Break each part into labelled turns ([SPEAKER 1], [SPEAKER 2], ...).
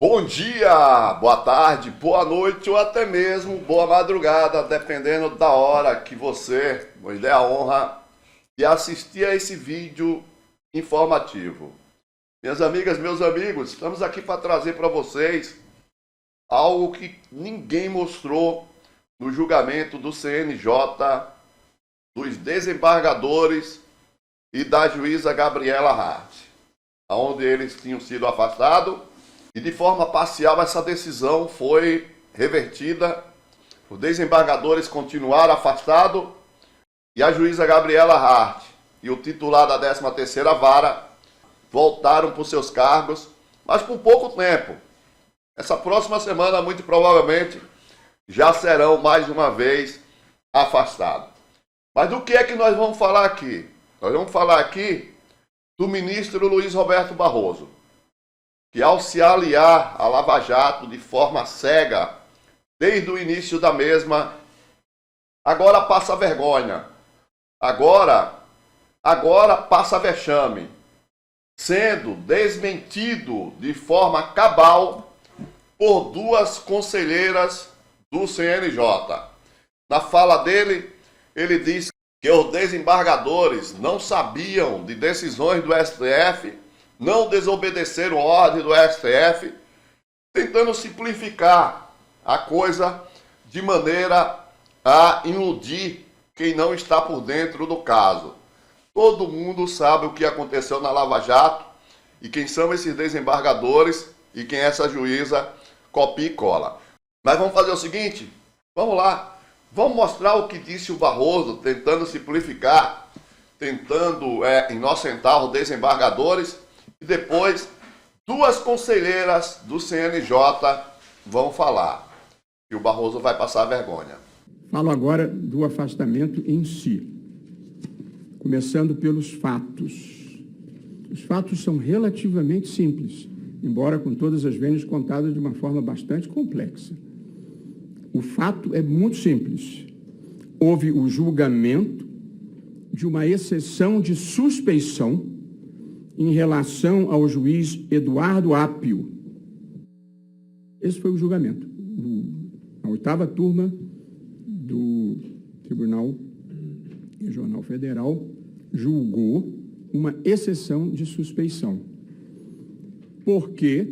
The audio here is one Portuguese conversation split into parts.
[SPEAKER 1] Bom dia, boa tarde, boa noite ou até mesmo boa madrugada, dependendo da hora que você nos dê a honra de assistir a esse vídeo informativo. Minhas amigas, meus amigos, estamos aqui para trazer para vocês algo que ninguém mostrou no julgamento do CNJ, dos desembargadores e da juíza Gabriela Hart, onde eles tinham sido afastados. E de forma parcial essa decisão foi revertida. Os desembargadores continuaram afastados e a juíza Gabriela Hart e o titular da 13ª Vara voltaram para os seus cargos, mas por pouco tempo. Essa próxima semana, muito provavelmente, já serão mais uma vez afastados. Mas do que é que nós vamos falar aqui? Nós vamos falar aqui do ministro Luiz Roberto Barroso, que ao se aliar à Lava Jato de forma cega, desde o início da mesma, agora passa vergonha, agora passa vexame, sendo desmentido de forma cabal por duas conselheiras do CNJ. Na fala dele, ele diz que os desembargadores não sabiam de decisões do STF, não desobedeceram ordem do STF, tentando simplificar a coisa de maneira a iludir quem não está por dentro do caso. Todo mundo sabe o que aconteceu na Lava Jato e quem são esses desembargadores e quem é essa juíza copia e cola. Mas vamos fazer o seguinte, vamos lá, vamos mostrar o que disse o Barroso, tentando simplificar, tentando inocentar os desembargadores. E depois, duas conselheiras do CNJ vão falar. E o Barroso vai passar vergonha.
[SPEAKER 2] Falo agora do afastamento em si. Começando pelos fatos. Os fatos são relativamente simples, embora com todas as vezes contadas de uma forma bastante complexa. O fato é muito simples. Houve o julgamento de uma exceção de suspeição em relação ao juiz Eduardo Apio. Esse foi o julgamento. A 8ª turma do Tribunal Regional Federal julgou uma exceção de suspeição. Porque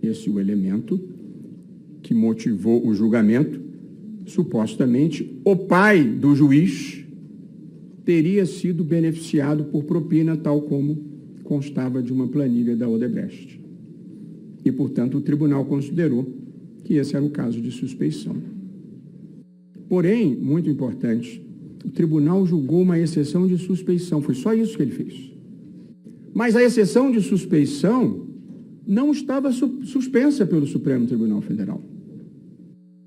[SPEAKER 2] esse é o elemento que motivou o julgamento. Supostamente, o pai do juiz teria sido beneficiado por propina, tal como constava de uma planilha da Odebrecht. E, portanto, o tribunal considerou que esse era o caso de suspeição. Porém, muito importante, o tribunal julgou uma exceção de suspeição. Foi só isso que ele fez. Mas a exceção de suspeição não estava suspensa pelo Supremo Tribunal Federal.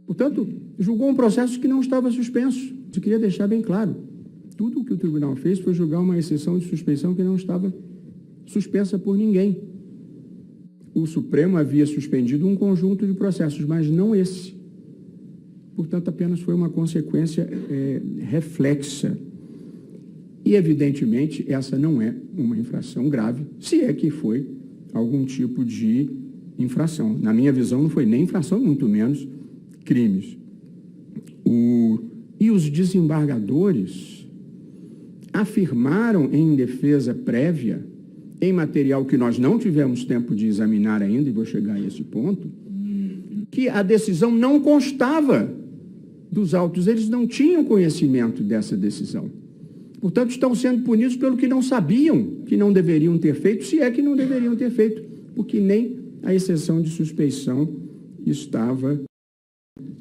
[SPEAKER 2] Portanto, julgou um processo que não estava suspenso. Eu queria deixar bem claro. Tudo o que o tribunal fez foi julgar uma exceção de suspeição que não estava suspensa por ninguém. O Supremo havia suspendido um conjunto de processos, mas não esse. Portanto, apenas foi uma consequência reflexa. E, evidentemente, essa não é uma infração grave, se é que foi algum tipo de infração. Na minha visão, não foi nem infração, muito menos crimes. E os desembargadores afirmaram em defesa prévia, em material que nós não tivemos tempo de examinar ainda, e vou chegar a esse ponto, que a decisão não constava dos autos, eles não tinham conhecimento dessa decisão. Portanto, estão sendo punidos pelo que não sabiam, que não deveriam ter feito, se é que não deveriam ter feito, porque nem a exceção de suspeição estava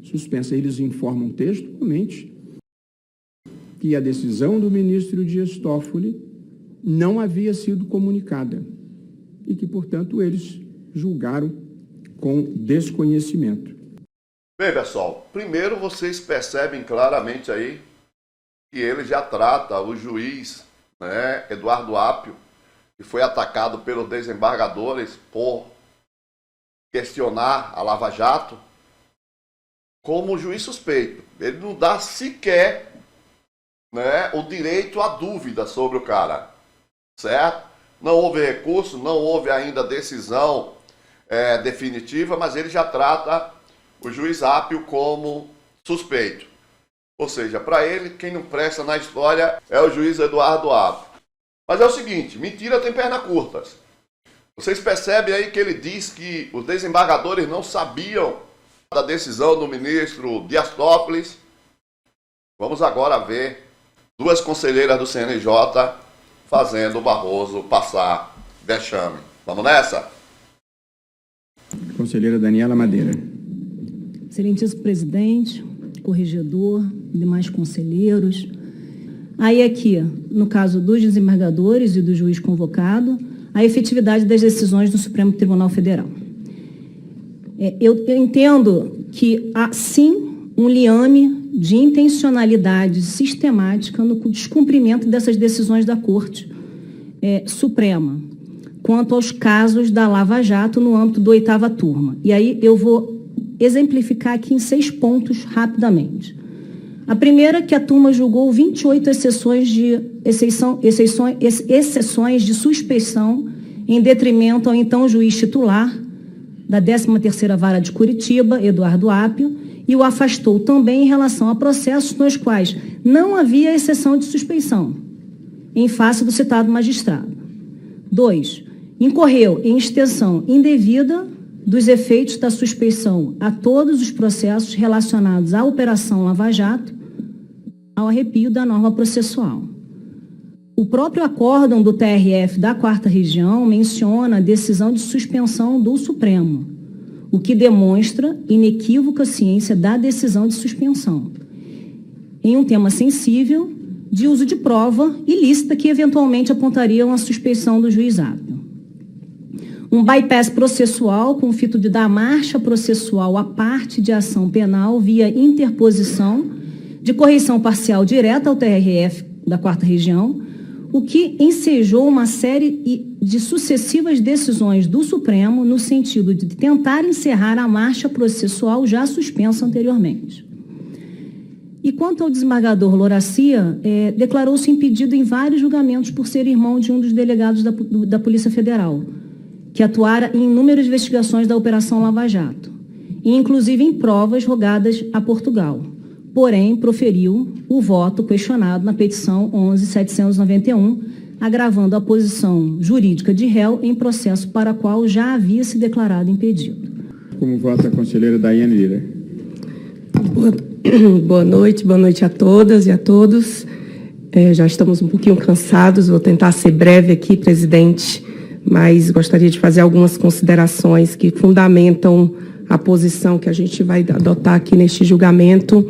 [SPEAKER 2] suspensa. Eles informam textualmente que a decisão do ministro Dias Toffoli não havia sido comunicada e que, portanto, eles julgaram com desconhecimento.
[SPEAKER 1] Bem, pessoal, primeiro vocês percebem claramente aí que ele já trata o juiz, Eduardo Apio, que foi atacado pelos desembargadores por questionar a Lava Jato, como juiz suspeito. Ele não dá sequer o direito à dúvida sobre o cara, certo? Não houve recurso, não houve ainda decisão definitiva, mas ele já trata o juiz Apio como suspeito. Ou seja, para ele, quem não presta na história é o juiz Eduardo Apio. Mas é o seguinte, mentira tem perna curtas. Vocês percebem aí que ele diz que os desembargadores não sabiam da decisão do ministro Dias Toffoli. Vamos agora ver duas conselheiras do CNJ fazendo o Barroso passar vexame. Vamos nessa?
[SPEAKER 2] Conselheira Daniela Madeira.
[SPEAKER 3] Excelentíssimo presidente, corregedor, demais conselheiros. Aí aqui, no caso dos desembargadores e do juiz convocado, a efetividade das decisões do Supremo Tribunal Federal. Eu entendo que há, sim, um liame de intencionalidade sistemática no descumprimento dessas decisões da Corte Suprema, quanto aos casos da Lava Jato no âmbito da 8ª turma. E aí eu vou exemplificar aqui em 6 pontos rapidamente. A primeira, que a turma julgou 28 exceções de suspeição em detrimento ao então juiz titular da 13ª Vara de Curitiba, Eduardo Apio, e o afastou também em relação a processos nos quais não havia exceção de suspeição, em face do citado magistrado. 2. Incorreu em extensão indevida dos efeitos da suspeição a todos os processos relacionados à Operação Lava Jato, ao arrepio da norma processual. O próprio acórdão do TRF da 4ª Região menciona a decisão de suspensão do Supremo, o que demonstra inequívoca ciência da decisão de suspensão, em um tema sensível de uso de prova ilícita que eventualmente apontariam a suspeição do juiz Apio. Um bypass processual com o fito de dar marcha processual à parte de ação penal via interposição de correição parcial direta ao TRF da 4ª Região, o que ensejou uma série de sucessivas decisões do Supremo no sentido de tentar encerrar a marcha processual já suspensa anteriormente. E quanto ao desembargador Loracia, declarou-se impedido em vários julgamentos por ser irmão de um dos delegados da Polícia Federal, que atuara em inúmeras investigações da Operação Lava Jato, e inclusive em provas rogadas a Portugal. Porém, proferiu o voto questionado na petição 11.791, agravando a posição jurídica de réu em processo para a qual já havia se declarado impedido.
[SPEAKER 2] Como vota a conselheira Daiane Lira?
[SPEAKER 4] Boa noite a todas e a todos. Já estamos um pouquinho cansados, vou tentar ser breve aqui, presidente, mas gostaria de fazer algumas considerações que fundamentam a posição que a gente vai adotar aqui neste julgamento.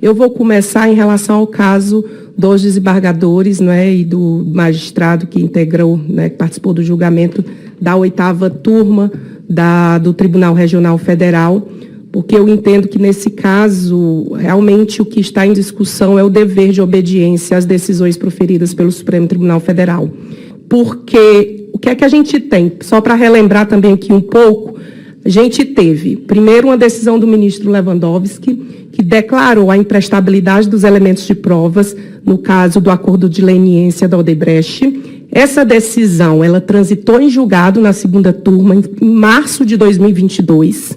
[SPEAKER 4] Eu vou começar em relação ao caso dos desembargadores, e do magistrado que integrou, que participou do julgamento da 8ª turma do Tribunal Regional Federal, porque eu entendo que, nesse caso, realmente o que está em discussão é o dever de obediência às decisões proferidas pelo Supremo Tribunal Federal. Porque o que é que a gente tem? Só para relembrar também aqui um pouco, a gente teve, primeiro, uma decisão do ministro Lewandowski, que declarou a imprestabilidade dos elementos de provas no caso do acordo de leniência da Odebrecht. Essa decisão, ela transitou em julgado na 2ª turma, em março de 2022.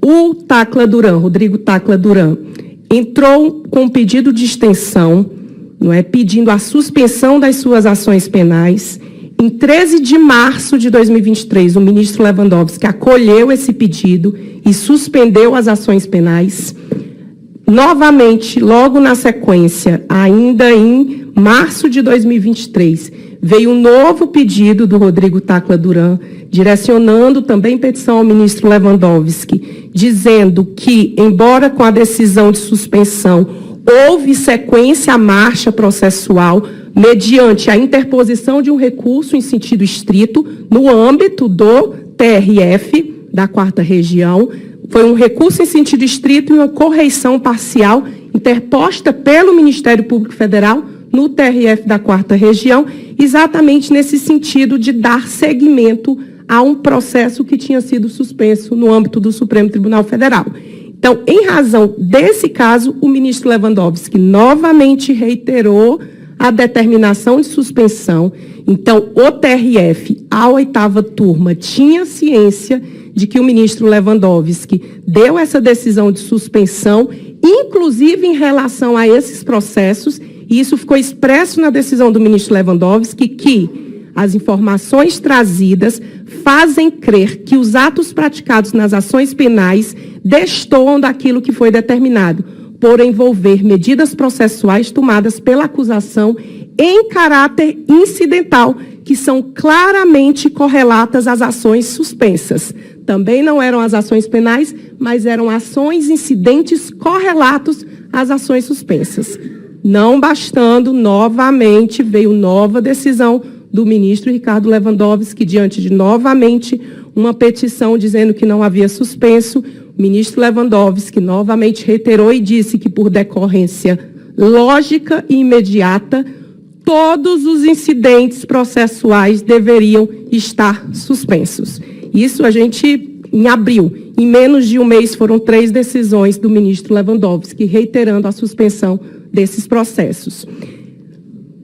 [SPEAKER 4] O Tacla Duran, Rodrigo Tacla Duran, entrou com um pedido de extensão, pedindo a suspensão das suas ações penais. Em 13 de março de 2023, o ministro Lewandowski acolheu esse pedido e suspendeu as ações penais. Novamente, logo na sequência, ainda em março de 2023, veio um novo pedido do Rodrigo Tacla Duran, direcionando também petição ao ministro Lewandowski, dizendo que, embora com a decisão de suspensão, houve sequência à marcha processual, mediante a interposição de um recurso em sentido estrito, no âmbito do TRF, da 4ª Região. Foi um recurso em sentido estrito e uma correição parcial interposta pelo Ministério Público Federal no TRF da 4ª Região, exatamente nesse sentido de dar seguimento a um processo que tinha sido suspenso no âmbito do Supremo Tribunal Federal. Então, em razão desse caso, o ministro Lewandowski novamente reiterou a determinação de suspensão. Então, o TRF, a 8ª turma, tinha ciência de que o ministro Lewandowski deu essa decisão de suspensão, inclusive em relação a esses processos, e isso ficou expresso na decisão do ministro Lewandowski, que as informações trazidas fazem crer que os atos praticados nas ações penais destoam daquilo que foi determinado, por envolver medidas processuais tomadas pela acusação em caráter incidental, que são claramente correlatas às ações suspensas. Também não eram as ações penais, mas eram ações incidentes correlatos às ações suspensas. Não bastando, novamente, veio nova decisão do ministro Ricardo Lewandowski, diante de, novamente, uma petição dizendo que não havia suspenso. O ministro Lewandowski novamente reiterou e disse que, por decorrência lógica e imediata, todos os incidentes processuais deveriam estar suspensos. Isso a gente, em abril, em menos de um mês, foram 3 decisões do ministro Lewandowski, reiterando a suspensão desses processos.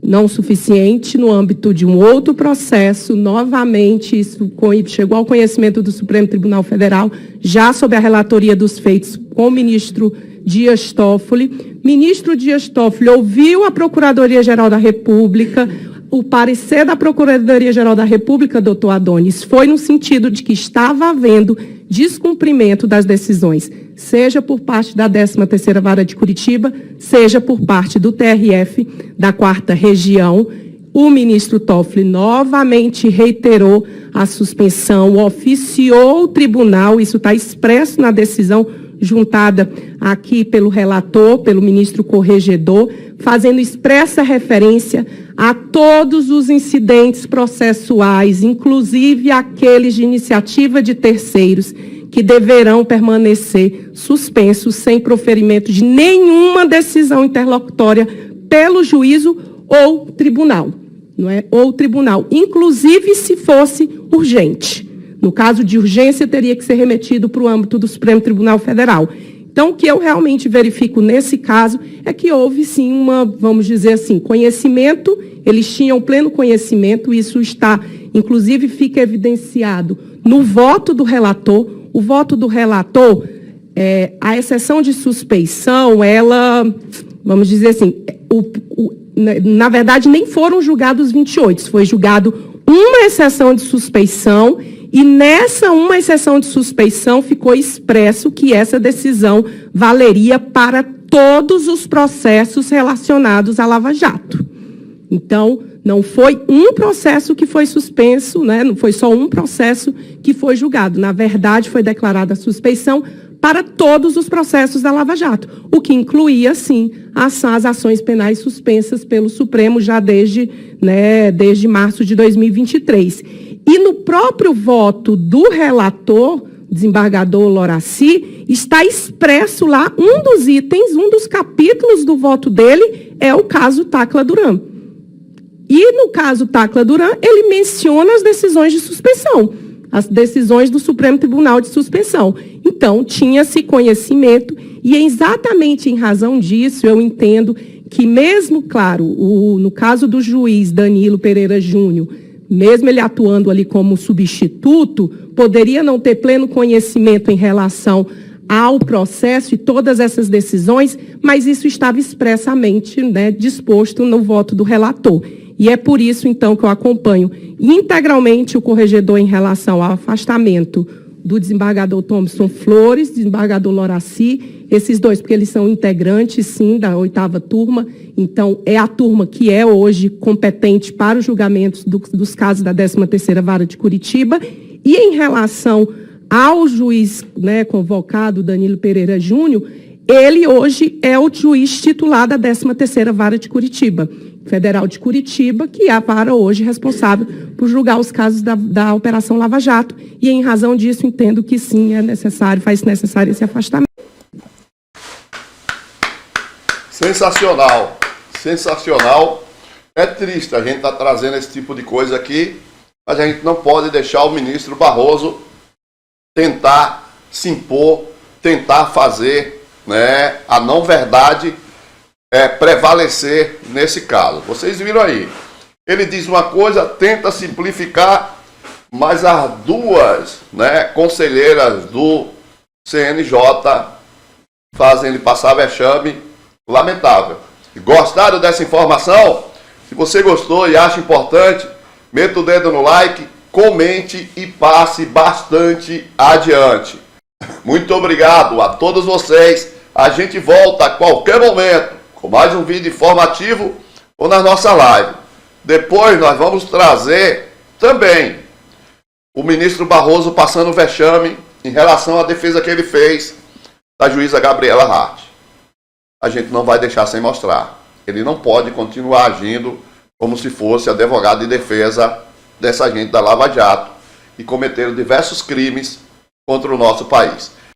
[SPEAKER 4] Não o suficiente, no âmbito de um outro processo, novamente, isso chegou ao conhecimento do Supremo Tribunal Federal, já sob a relatoria dos feitos com o ministro Dias Toffoli. Ministro Dias Toffoli ouviu a Procuradoria-Geral da República. O parecer da Procuradoria-Geral da República, doutor Adonis, foi no sentido de que estava havendo descumprimento das decisões, seja por parte da 13ª Vara de Curitiba, seja por parte do TRF da 4ª Região. O ministro Toffoli novamente reiterou a suspensão, oficiou o tribunal, isso está expresso na decisão juntada aqui pelo relator, pelo ministro corregedor, fazendo expressa referência a todos os incidentes processuais, inclusive aqueles de iniciativa de terceiros, que deverão permanecer suspensos sem proferimento de nenhuma decisão interlocutória pelo juízo ou tribunal, não é? Ou tribunal, inclusive se fosse urgente. No caso de urgência, teria que ser remetido para o âmbito do Supremo Tribunal Federal. Então, o que eu realmente verifico nesse caso é que houve, sim, vamos dizer assim, conhecimento, eles tinham pleno conhecimento, isso está, inclusive, fica evidenciado no voto do relator. O voto do relator, a exceção de suspeição, ela, vamos dizer assim, na verdade, nem foram julgados 28, foi julgado uma exceção de suspeição, e nessa uma exceção de suspeição ficou expresso que essa decisão valeria para todos os processos relacionados à Lava Jato. Então, não foi um processo que foi suspenso, né? Não foi só um processo que foi julgado. Na verdade, foi declarada a suspeição para todos os processos da Lava Jato, o que incluía, sim, as ações penais suspensas pelo Supremo já desde março de 2023. E no próprio voto do relator, desembargador Loraci, está expresso lá um dos itens, um dos capítulos do voto dele é o caso Tacla Duran. E no caso Tacla Duran, ele menciona as decisões de suspensão, as decisões do Supremo Tribunal de Suspensão. Então, tinha-se conhecimento, e exatamente em razão disso, eu entendo que mesmo, claro, no caso do juiz Danilo Pereira Júnior, mesmo ele atuando ali como substituto, poderia não ter pleno conhecimento em relação ao processo e todas essas decisões, mas isso estava expressamente, né, disposto no voto do relator. E é por isso, então, que eu acompanho integralmente o corregedor em relação ao afastamento do desembargador Thomson Flores, desembargador Loraci, esses dois, porque eles são integrantes, sim, da 8ª turma, então é a turma que é hoje competente para os julgamentos dos casos da 13ª Vara de Curitiba, e em relação ao juiz, né, convocado, Danilo Pereira Júnior, ele hoje é o juiz titular da 13ª Vara de Curitiba, Federal de Curitiba, que é a vara hoje responsável por julgar os casos da Operação Lava Jato, e em razão disso entendo que sim, é necessário, faz necessário esse afastamento.
[SPEAKER 1] Sensacional, sensacional. É triste a gente estar trazendo esse tipo de coisa aqui, mas a gente não pode deixar o ministro Barroso tentar se impor, tentar fazer, né, a não verdade prevalecer nesse caso. Vocês viram aí. Ele diz uma coisa, tenta simplificar, mas as duas, né, conselheiras do CNJ fazem ele passar vexame lamentável. Gostaram dessa informação? Se você gostou e acha importante, meta o dedo no like, comente e passe bastante adiante. Muito obrigado a todos vocês. A gente volta a qualquer momento com mais um vídeo informativo ou na nossa live. Depois nós vamos trazer também o ministro Barroso passando vexame em relação à defesa que ele fez da juíza Gabriela Hart. A gente não vai deixar sem mostrar. Ele não pode continuar agindo como se fosse advogado de defesa dessa gente da Lava Jato e cometeram diversos crimes contra o nosso país.